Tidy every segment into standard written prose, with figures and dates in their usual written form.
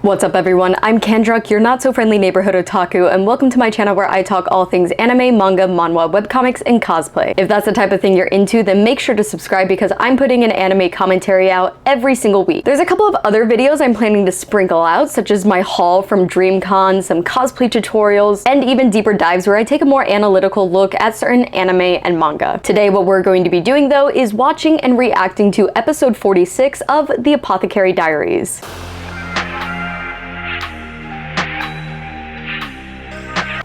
What's up everyone, I'm Kendra, your not so friendly neighborhood otaku, and welcome to my channel where I talk all things anime, manga, manhwa, webcomics, and cosplay. If that's the type of thing you're into, then make sure to subscribe because I'm putting an anime commentary out every single week. There's a couple of other videos I'm planning to sprinkle out, such as my haul from DreamCon, some cosplay tutorials, and even deeper dives where I take a more analytical look at certain anime and manga. Today what we're going to be doing though is watching and reacting to episode 46 of the Apothecary Diaries.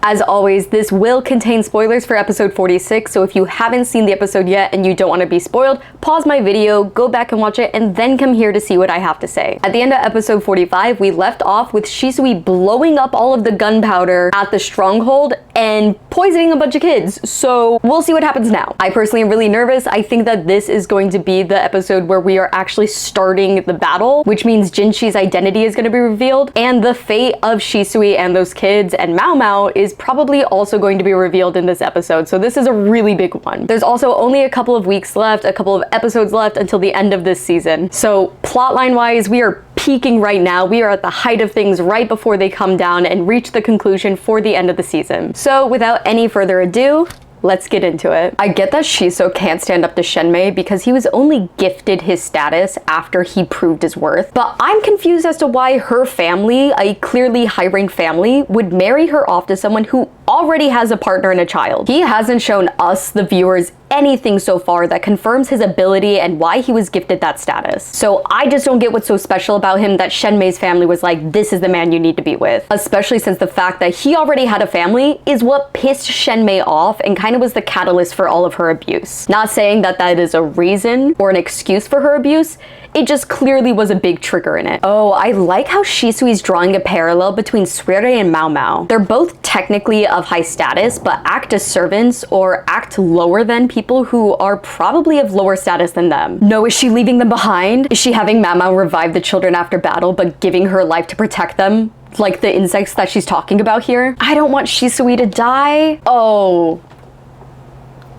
As always, this will contain spoilers for episode 46, so if you haven't seen the episode yet and you don't want to be spoiled, pause my video, go back and watch it, and then come here to see what I have to say. At the end of episode 45, we left off with Shisui blowing up all of the gunpowder at the stronghold and poisoning a bunch of kids, so we'll see what happens now. I personally am really nervous. I think that this is going to be the episode where we are actually starting the battle, which means Jinshi's identity is going to be revealed, and the fate of Shisui and those kids and Maomao is probably also going to be revealed in this episode, so this is a really big one. There's also only a couple of weeks left, a couple of episodes left until the end of this season. So plotline wise, we are peaking right now. We are at the height of things right before they come down and reach the conclusion for the end of the season. So without any further ado, let's get into it. I get that Shisui can't stand up to Shenmei because he was only gifted his status after he proved his worth, but I'm confused as to why her family, a clearly high-ranked family, would marry her off to someone who already has a partner and a child. He hasn't shown us, the viewers, anything so far that confirms his ability and why he was gifted that status. So I just don't get what's so special about him that Shenmei's family was like, this is the man you need to be with. Especially since the fact that he already had a family is what pissed Shenmei off and kind of was the catalyst for all of her abuse. Not saying that that is a reason or an excuse for her abuse, it just clearly was a big trigger in it. Oh, I like how Shisui's drawing a parallel between Suere and Maomao. They're both technically of high status, but act as servants or act lower than people who are probably of lower status than them. No, is she leaving them behind? Is she having Maomao revive the children after battle, but giving her life to protect them? Like the insects that she's talking about here? I don't want Shisui to die. Oh.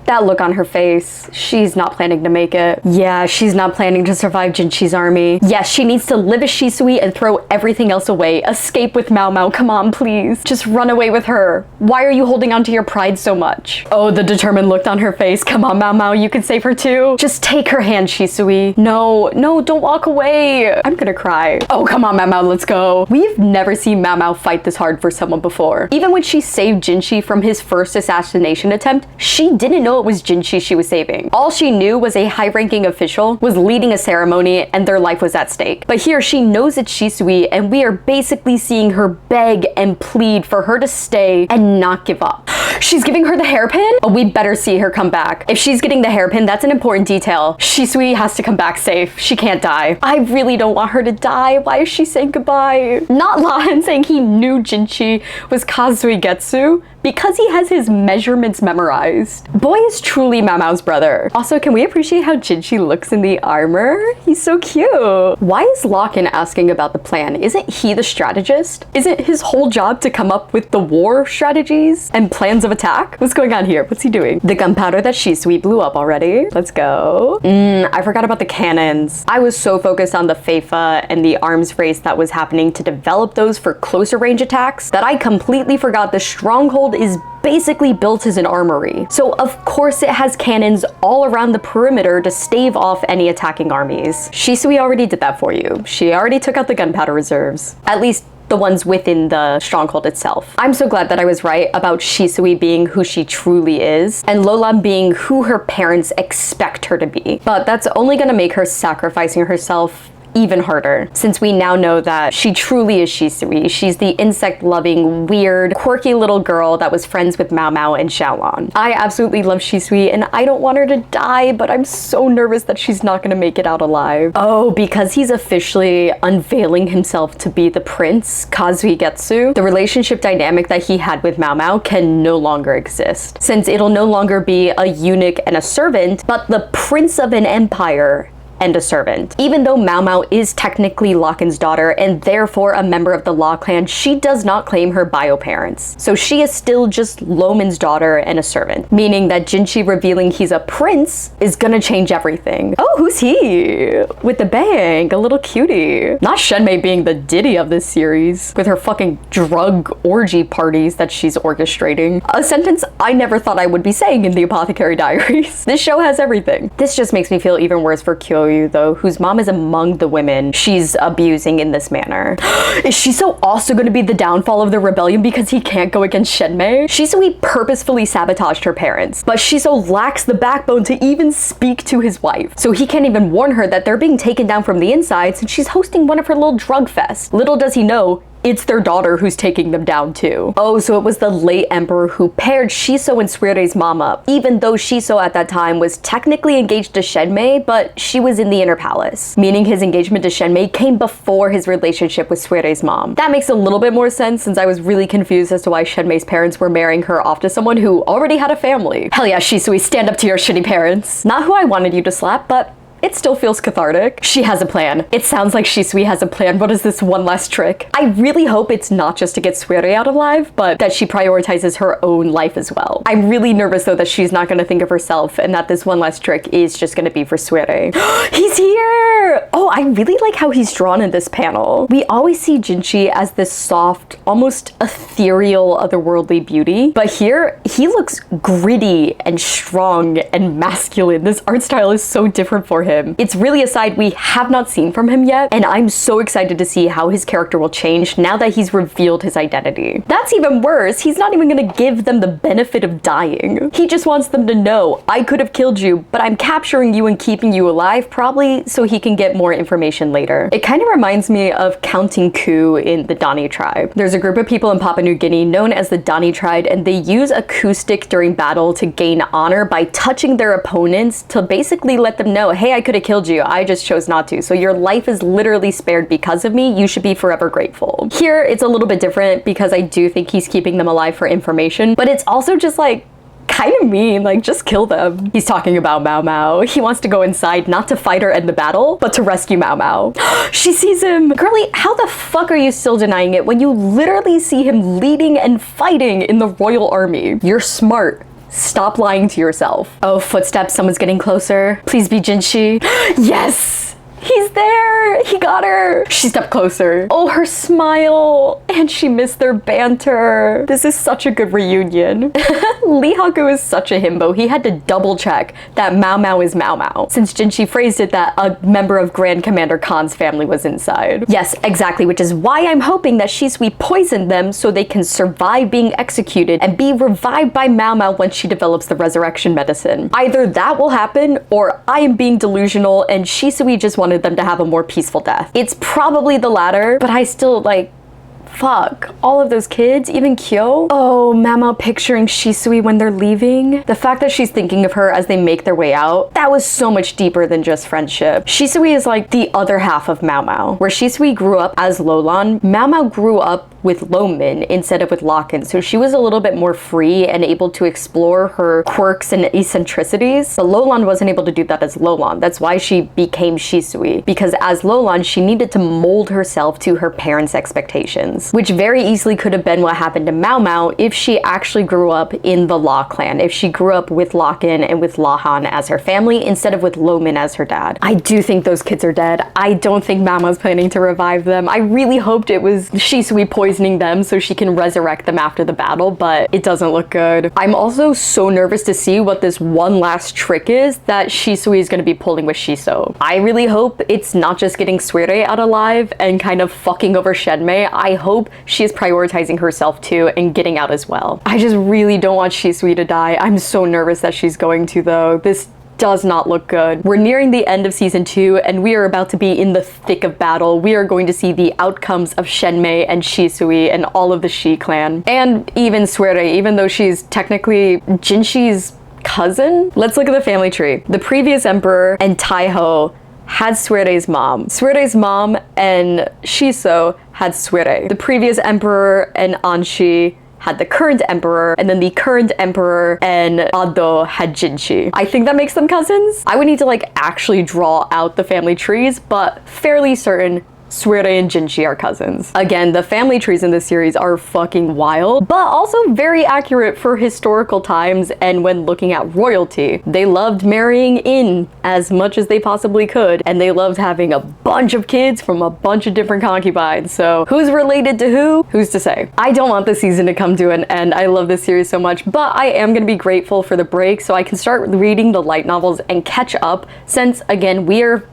That look on her face. She's not planning to make it. Yeah, she's not planning to survive Jinshi's army. Yes, she needs to live as Shisui and throw everything else away. Escape with Maomao, come on, please. Just run away with her. Why are you holding on to your pride so much? Oh, the determined look on her face. Come on, Maomao, you can save her too. Just take her hand, Shisui. No, no, don't walk away. I'm gonna cry. Oh, come on, Maomao, let's go. We've never seen Maomao fight this hard for someone before. Even when she saved Jinshi from his first assassination attempt, she didn't know it was Jinshi she was saving. All she knew was a high-ranking official was leading a ceremony and their life was at stake. But here she knows it's Shisui and we are basically seeing her beg and plead for her to stay and not give up. She's giving her the hairpin? Oh, we better see her come back. If she's getting the hairpin, that's an important detail. Shisui has to come back safe. She can't die. I really don't want her to die. Why is she saying goodbye? Not Lahan saying he knew Jinshi was Kazui Getsu because he has his measurements memorized. Boy is truly Maomao's brother. Also, can we appreciate how Jinshi looks in the armor? He's so cute. Why is Locken asking about the plan? Isn't he the strategist? Isn't his whole job to come up with the war strategies and plans of attack? What's going on here? What's he doing? The gunpowder that Shisui blew up already. Let's go. I forgot about the cannons. I was so focused on the Feifa and the arms race that was happening to develop those for closer range attacks that I completely forgot the stronghold is basically built as an armory. So of course it has cannons all around the perimeter to stave off any attacking armies. Shisui already did that for you. She already took out the gunpowder reserves. At least the ones within the stronghold itself. I'm so glad that I was right about Shisui being who she truly is and Lola being who her parents expect her to be. But that's only gonna make her sacrificing herself even harder, since we now know that she truly is Shisui. She's the insect-loving, weird, quirky little girl that was friends with Maomao and Xiaolon. I absolutely love Shisui and I don't want her to die, but I'm so nervous that she's not gonna make it out alive. Oh, because he's officially unveiling himself to be the prince, Kazui Getsu, the relationship dynamic that he had with Maomao can no longer exist, since it'll no longer be a eunuch and a servant, but the prince of an empire and a servant. Even though Maomao is technically Locken's daughter and therefore a member of the Law clan, she does not claim her bio parents. So she is still just Lomin's daughter and a servant, meaning that Jinshi revealing he's a prince is gonna change everything. Oh, who's he? With the bang, a little cutie. Not Shenmei being the Diddy of this series, with her fucking drug orgy parties that she's orchestrating. A sentence I never thought I would be saying in the Apothecary Diaries. This show has everything. This just makes me feel even worse for Kyoyu though, whose mom is among the women she's abusing in this manner. Is Shiso also going to be the downfall of the rebellion because he can't go against Shenmei? Shisui purposefully sabotaged her parents, but Shiso lacks the backbone to even speak to his wife. So he can't even warn her that they're being taken down from the inside since she's hosting one of her little drug fests. Little does he know, it's their daughter who's taking them down too. Oh, so it was the late emperor who paired Shiso and Suere's mom up, even though Shiso at that time was technically engaged to Shenmei, but she was in the inner palace, meaning his engagement to Shenmei came before his relationship with Suere's mom. That makes a little bit more sense since I was really confused as to why Shenmei's parents were marrying her off to someone who already had a family. Hell yeah, Shisui, stand up to your shitty parents. Not who I wanted you to slap, but it still feels cathartic. She has a plan. It sounds like Shisui has a plan. What is this one last trick? I really hope it's not just to get Suere out alive, but that she prioritizes her own life as well. I'm really nervous though that she's not gonna think of herself and that this one last trick is just gonna be for Suere. He's here! Oh, I really like how he's drawn in this panel. We always see Jinshi as this soft, almost ethereal, otherworldly beauty, but here he looks gritty and strong and masculine. This art style is so different for him. It's really a side we have not seen from him yet, and I'm so excited to see how his character will change now that he's revealed his identity. That's even worse. He's not even gonna give them the benefit of dying. He just wants them to know, I could have killed you, but I'm capturing you and keeping you alive, probably so he can get more information later. It kind of reminds me of counting coup in the Dani tribe. There's a group of people in Papua New Guinea known as the Dani tribe, and they use acoustic during battle to gain honor by touching their opponents to basically let them know, hey, I could have killed you, I just chose not to. So your life is literally spared because of me. You should be forever grateful. Here, it's a little bit different because I do think he's keeping them alive for information, but it's also just like, kind of mean, like just kill them. He's talking about Maomao. He wants to go inside not to fight or end the battle, but to rescue Maomao. She sees him. Girlie, how the fuck are you still denying it when you literally see him leading and fighting in the royal army? You're smart. Stop lying to yourself. Oh, footsteps, someone's getting closer. Please be Jinshi. Yes! He's there! He got her! She stepped closer. Oh, her smile! And she missed their banter. This is such a good reunion. Lee Haku is such a himbo. He had to double check that Maomao is Maomao, since Jinshi phrased it that a member of Grand Commander Khan's family was inside. Yes, exactly, which is why I'm hoping that Shisui poisoned them so they can survive being executed and be revived by Maomao once she develops the resurrection medicine. Either that will happen, or I am being delusional and Shisui just wanted them to have a more peaceful death. It's probably the latter, but I still like, fuck, all of those kids, even Kyo. Oh, Maomao picturing Shisui when they're leaving. The fact that she's thinking of her as they make their way out, that was so much deeper than just friendship. Shisui is like the other half of Maomao. Where Shisui grew up as Lolan, Maomao grew up with Lomin instead of with Locken, so she was a little bit more free and able to explore her quirks and eccentricities, but Lolan wasn't able to do that as Lolan. That's why she became Shisui, because as Lolan, she needed to mold herself to her parents' expectations, which very easily could have been what happened to Maomao if she actually grew up in the Law clan, if she grew up with Locken and with Lahan as her family instead of with Lomin as her dad. I do think those kids are dead. I don't think Maomao's planning to revive them. I really hoped it was Shisui poisoning them so she can resurrect them after the battle, but it doesn't look good. I'm also so nervous to see what this one last trick is that Shisui is going to be pulling with Shiso. I really hope it's not just getting Suere out alive and kind of fucking over Shenmei. I hope she is prioritizing herself too and getting out as well. I just really don't want Shisui to die. I'm so nervous that she's going to though. This does not look good. We're nearing the end of season 2 and we are about to be in the thick of battle. We are going to see the outcomes of Shenmei and Shisui and all of the Shi clan. And even Suere, even though she's technically Jinshi's cousin. Let's look at the family tree. The previous emperor and Taiho had Suere's mom. Suere's mom and Shiso had Suere. The previous emperor and Anshi had the current emperor, and then the current emperor and Ado had Jinshi. I think that makes them cousins. I would need to like actually draw out the family trees, but fairly certain Suere and Jinshi are cousins. Again, the family trees in this series are fucking wild, but also very accurate for historical times and when looking at royalty. They loved marrying in as much as they possibly could, and they loved having a bunch of kids from a bunch of different concubines. So who's related to who? Who's to say? I don't want this season to come to an end. I love this series so much, but I am gonna be grateful for the break so I can start reading the light novels and catch up, since again, we are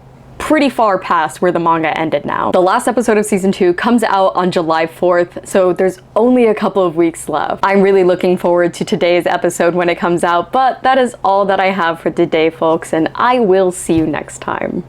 pretty far past where the manga ended now. The last episode of season 2 comes out on July 4th, so there's only a couple of weeks left. I'm really looking forward to today's episode when it comes out, but that is all that I have for today, folks, and I will see you next time.